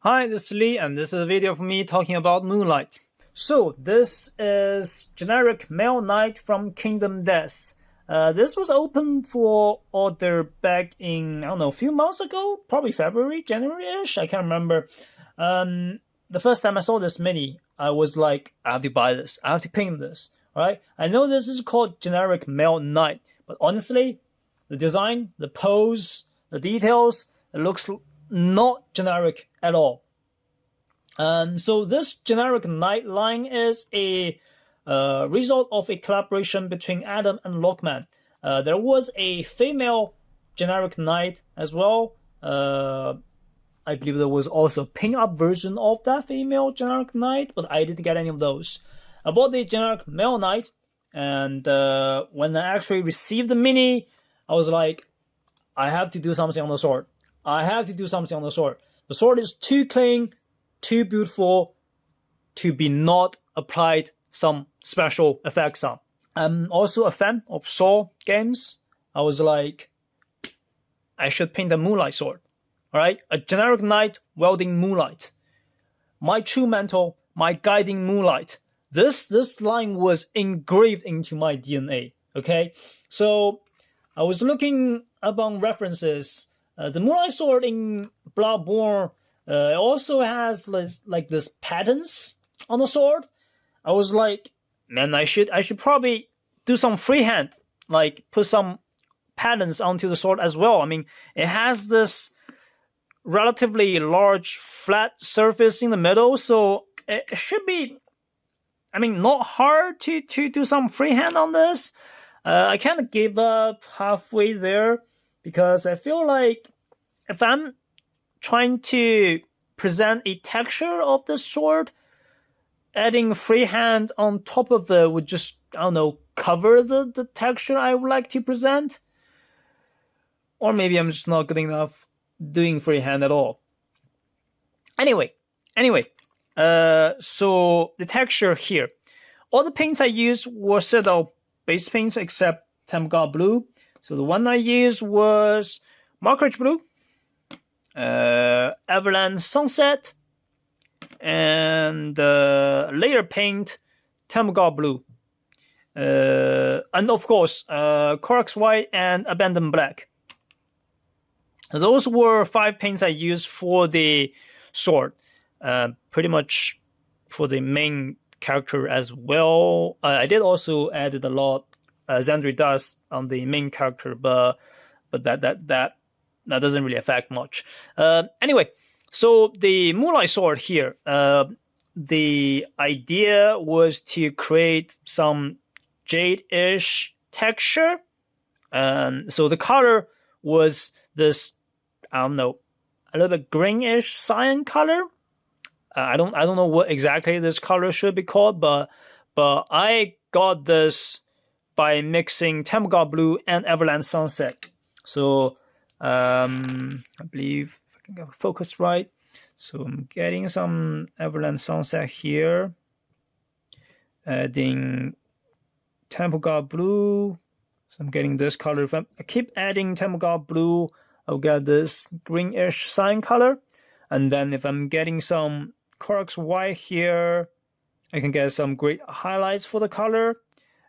Hi, this is Lee, and this is a video of me talking about Moonlight. So, this is generic Male Knight from Kingdom Death. This was opened for order back in, I don't know, a few months ago, probably February, January-ish, I can't remember. The first time I saw this mini, I was like, I have to buy this, I have to paint this, right? I know this is called generic Male Knight, but honestly, the design, the pose, the details, it looks not generic at all. So this generic knight line is a result of a collaboration between Adam and Lockman. There was a female generic knight as well. I believe there was also a pin-up version of that female generic knight, but I didn't get any of those. I bought the generic male knight, and when I actually received the mini, I was like, I have to do something on the sword. I have to do something on the sword. The sword is too clean, too beautiful to be not applied some special effects on. I'm also a fan of Saw games. I was like, I should paint a Moonlight sword. Alright, a generic knight wielding Moonlight. My true mentor, my guiding Moonlight. This line was engraved into my DNA. Okay, so I was looking upon references. The Moonlight sword in Bloodborne also has this patterns on the sword. I was like, man, I should probably do some freehand, like put some patterns onto the sword as well. I mean, it has this relatively large flat surface in the middle, so it should be, I mean, not hard to do some freehand on this. I kind of gave up halfway there because I feel like if I'm trying to present a texture of the sword, adding freehand on top of it would just, I don't know, cover the texture I would like to present. Or maybe I'm just not good enough doing freehand at all. Anyway, so the texture here. All the paints I used were Citadel base paints except Temgar Blue. So the one I used was macragge Blue, Averland Sunset, and layer paint Temgar Blue, and of course corax White and Abandoned Black. Those were 5 paints I used for the sword, pretty much for the main character as well. I did also added a lot zandri dust on the main character, but that doesn't really affect much. Anyway, so the Moonlight sword here, the idea was to create some jade-ish texture. So the color was this, I don't know, a little bit greenish cyan color. I don't know what exactly this color should be called, but I got this by mixing Temgar Blue and Averland Sunset. So I believe if I can get focus right. So I'm getting some Averland Sunset here, adding Temgar Blue. So I'm getting this color. If I keep adding Temgar Blue, I'll get this greenish cyan color. And then if I'm getting some corax White here, I can get some great highlights for the color.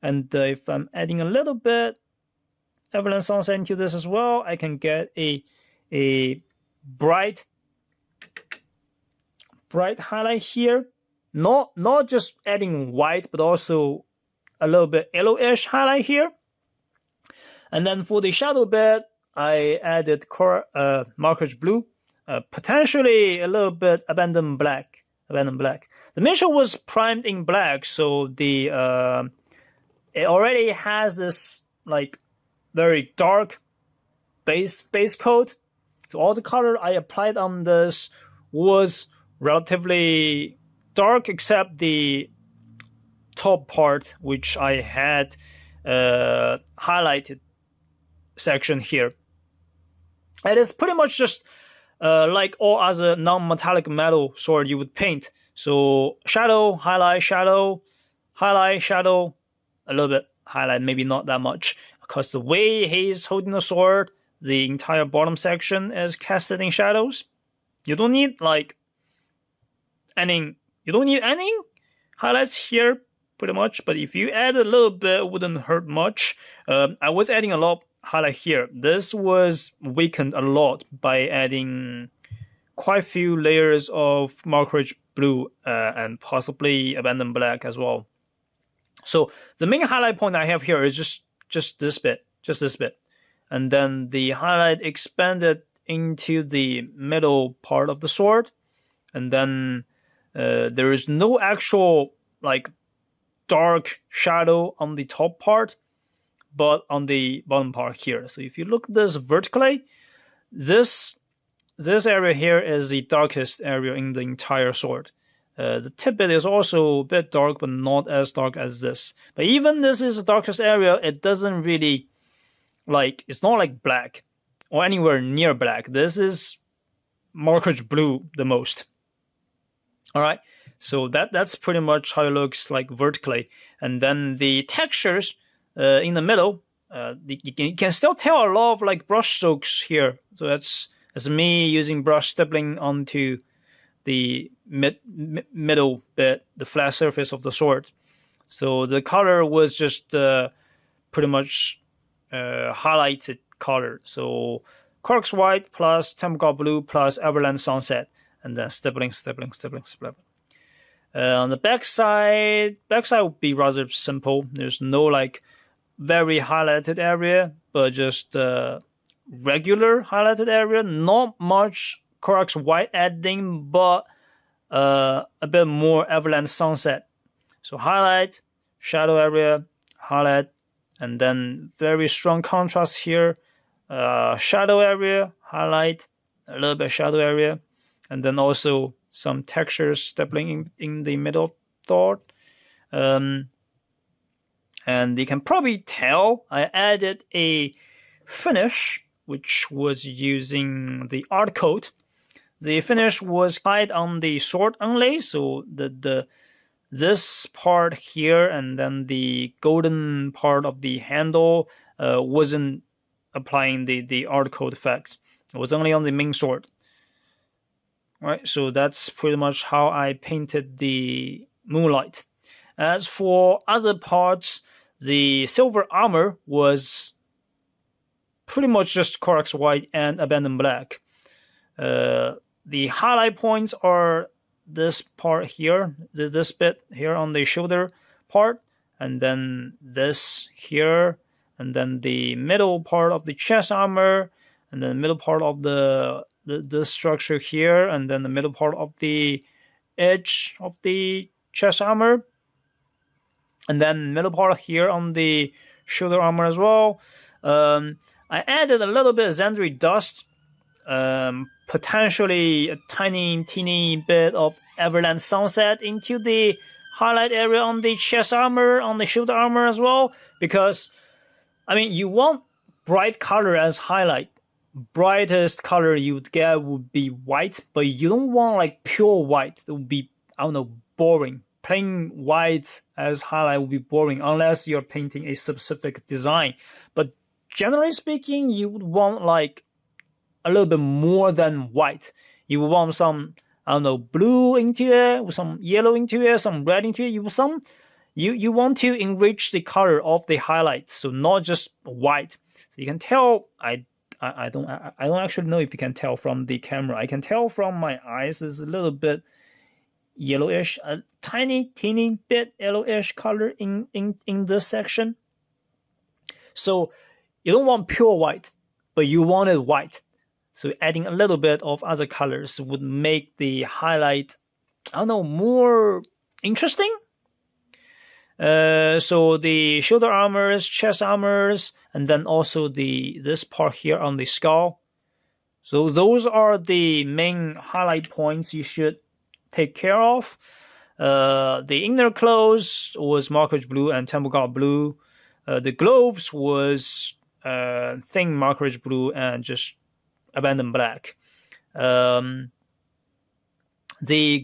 And if I'm adding a little bit Averland Sunset into this as well, I can get a bright highlight here. Not just adding white, but also a little bit yellowish highlight here. And then for the shadow bit, I added macragge Blue, potentially a little bit Abandoned Black. The mission was primed in black, so the it already has this like very dark base coat. So all the color I applied on this was relatively dark, except the top part, which I had highlighted section here. It is pretty much just like all other non-metallic metal sword you would paint. So shadow, highlight, shadow, highlight, shadow, a little bit highlight, maybe not that much, because the way he's holding the sword, the entire bottom section is casted in shadows. You don't need like you don't need any highlights here pretty much, but if you add a little bit, it wouldn't hurt much. I was adding a lot highlight here. This was weakened a lot by adding quite a few layers of macragge blue and possibly abandoned black as well. So the main highlight point I have here is just this bit, and then the highlight expanded into the middle part of the sword, and then there is no actual like dark shadow on the top part, but on the bottom part here. So if you look at this vertically, this area here is the darkest area in the entire sword. The tip bit is also a bit dark, but not as dark as this. But even this is the darkest area, it doesn't really like, it's not like black or anywhere near black. This is macragge blue the most. All right, so that's pretty much how it looks like vertically. And then the textures in the middle, you can still tell a lot of like brush strokes here. So that's me using brush stippling onto the middle bit, the flat surface of the sword. So the color was just pretty much highlighted color. So corax white plus temple blue plus averland sunset, and then stippling. On the back side would be rather simple. There's no like very highlighted area, but just regular highlighted area. Not much corax white adding, but a bit more averland sunset. So highlight, shadow area, highlight, and then very strong contrast here. Shadow area, highlight, a little bit shadow area, and then also some textures stippling in the middle thought. And you can probably tell I added a finish, which was using the art coat. The finish was applied on the sword only, so this part here and then the golden part of the handle wasn't applying the art coat effects. It was only on the main sword. All right, so that's pretty much how I painted the Moonlight. As for other parts, the silver armor was pretty much just corax white and abandoned black. The highlight points are this part here, this bit here on the shoulder part, and then this here, and then the middle part of the chest armor, and then the middle part of the structure here, and then the middle part of the edge of the chest armor, and then middle part here on the shoulder armor as well. I added a little bit of zandri dust, potentially a teeny bit of averland sunset into the highlight area on the chest armor, on the shoulder armor as well, because I mean you want bright color as highlight. Brightest color you would get would be white, but you don't want like pure white. It would be, I don't know, boring. Plain white as highlight would be boring unless you're painting a specific design. But generally speaking, you would want like a little bit more than white. You would want some, I don't know, blue into it, some yellow into it, some red into it. You want to enrich the color of the highlights, so not just white. So you can tell I don't actually know if you can tell from the camera. I can tell from my eyes is a little bit yellowish, a teeny bit yellowish color in this section. So you don't want pure white, but you want it white. So adding a little bit of other colors would make the highlight, I don't know, more interesting. So the shoulder armors, chest armors, and then also this part here on the skull. So those are the main highlight points you should take care of. The inner clothes was macragge blue and temple guard blue. The gloves was thin macragge blue and just abandoned black. The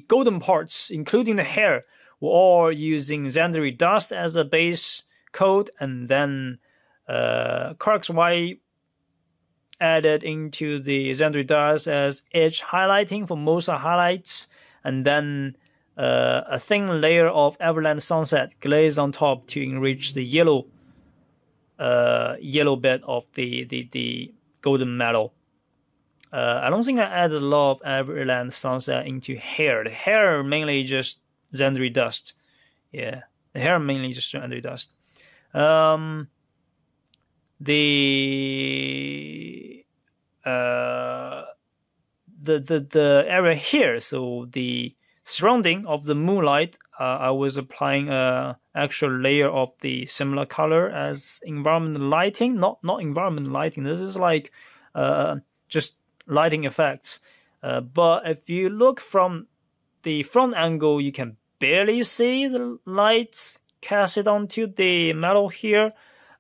golden parts, including the hair, were all using zandri dust as a base coat, and then corax white added into the zandri dust as edge highlighting for most highlights. and then a thin layer of averland sunset glazed on top to enrich the yellow bit of the golden metal. I don't think I added a lot of averland sunset into hair. The hair mainly just zandri dust. Yeah, the hair mainly just zandri dust. The area here, so the surrounding of the moonlight, I was applying a actual layer of the similar color as environment lighting. Not environment lighting. This is like just lighting effects. But if you look from the front angle, you can barely see the lights casted onto the metal here.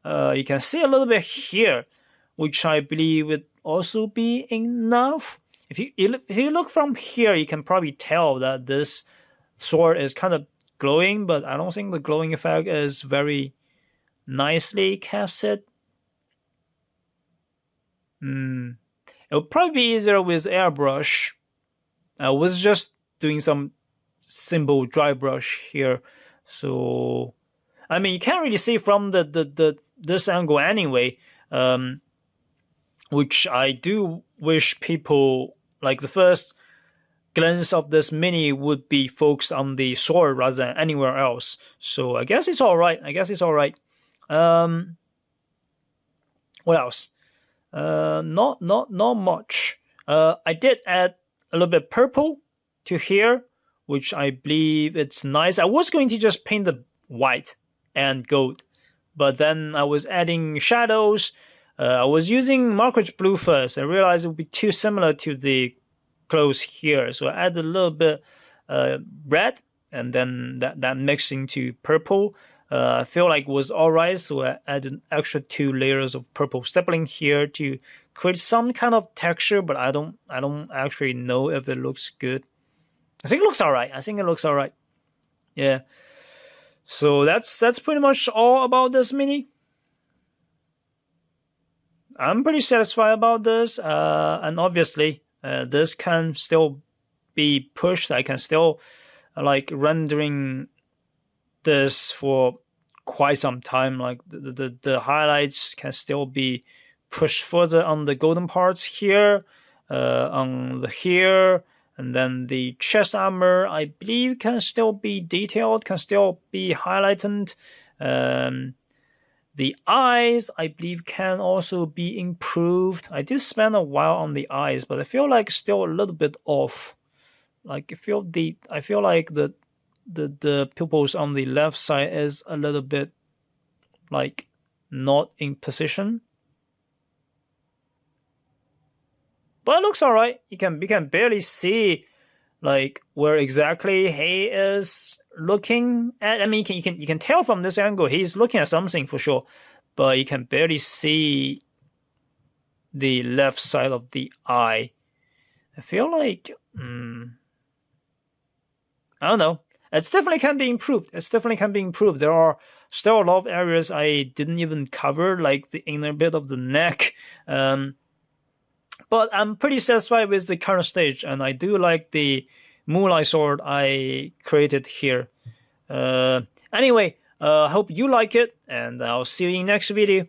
You can see a little bit here, which I believe would also be enough. If you look from here, you can probably tell that this sword is kind of glowing, but I don't think the glowing effect is very nicely casted. It would probably be easier with airbrush. I was just doing some simple dry brush here, so I mean you can't really see from this angle anyway. Which I do wish people, like the first glance of this mini would be focused on the sword rather than anywhere else. So I guess it's alright. What else? Not much. I did add a little bit purple to here, which I believe it's nice. I was going to just paint the white and gold, but then I was adding shadows. I was using macragge blue first. I realized it would be too similar to the clothes here, so I added a little bit red, and then that mixed into purple. I feel like it was alright, so I added an extra 2 layers of purple stippling here to create some kind of texture, but I don't actually know if it looks good. I think it looks alright. Yeah. So that's pretty much all about this mini. I'm pretty satisfied about this, and obviously this can still be pushed. I can still like rendering this for quite some time. Like the highlights can still be pushed further on the golden parts here, on the here, and then the chest armor I believe can still be detailed, can still be highlighted. The eyes, I believe, can also be improved. I did spend a while on the eyes, but I feel like still a little bit off. Like I feel like the pupils on the left side is a little bit like not in position. But it looks alright. You can barely see like where exactly he is looking at. I mean, you can tell from this angle he's looking at something for sure, but you can barely see the left side of the eye. I feel like I don't know. It definitely can be improved. There are still a lot of areas I didn't even cover, like the inner bit of the neck. But I'm pretty satisfied with the current stage, and I do like the Moonlight sword I created here. Anyway, hope you like it, and I'll see you in the next video.